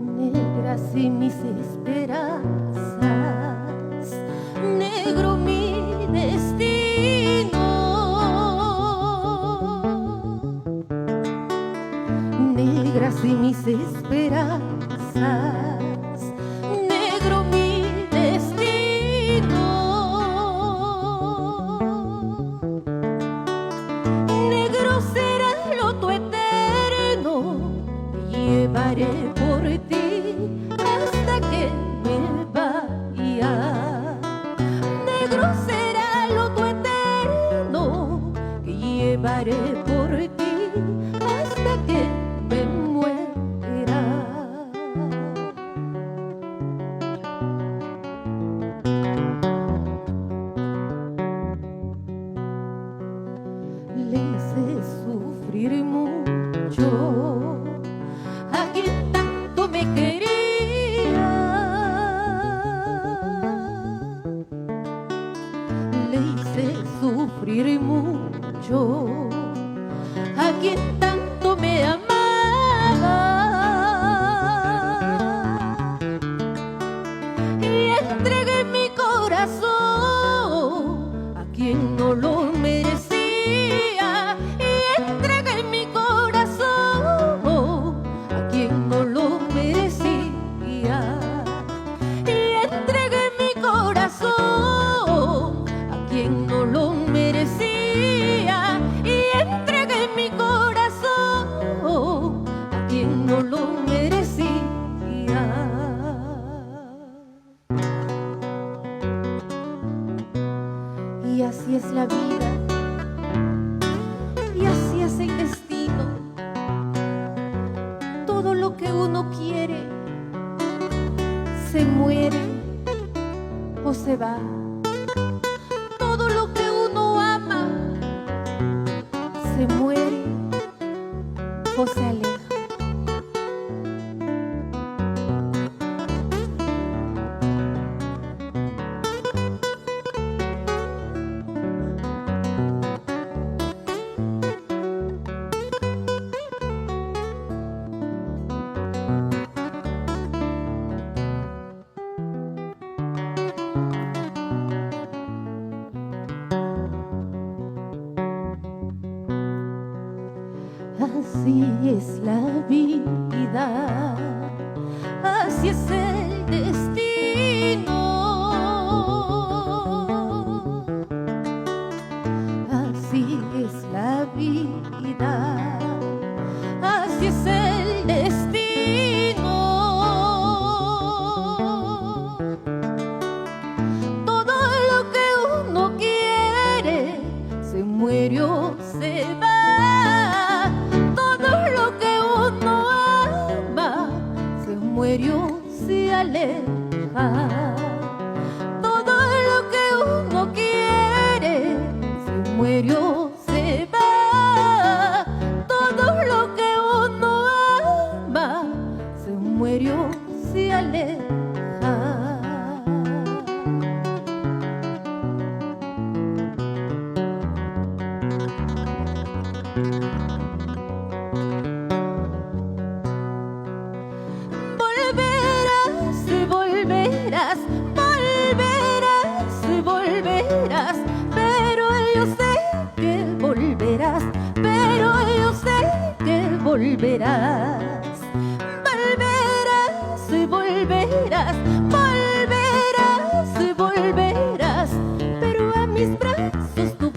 Negras y mis esperanzas, negro mi destino. Negras y mis esperanzas, negro mi destino. Negro será lo tu eterno, llevaré por ti hasta que me vaya. Negro será lo tu eterno, que llevaré por ti hasta que me muera. Le hice sufrir mucho a quien tanto me quería. Le hice sufrir mucho a quien tanto me amaba. Y entregué mi corazón a quien no lo merecía. Y entregué mi corazón a quien no lo merecía. Y entregué mi corazón a quien no lo merecía. Y entregué mi corazón a quien no lo merecía. Y así es la vida, y así es el destino. Todo lo que uno quiere se muere o se va. Todo lo que uno ama se muere o se aleja. Así es la vida, así es el destino. Así es la vida, así es el destino. Todo lo que uno quiere se muere o se va. Muere o se aleja. Todo lo que uno quiere se muere o se va. Todo lo que uno ama se muere o se aleja. Volverás, pero yo sé que volverás, pero yo sé que volverás. Volverás y volverás, volverás y volverás, pero a mis brazos tú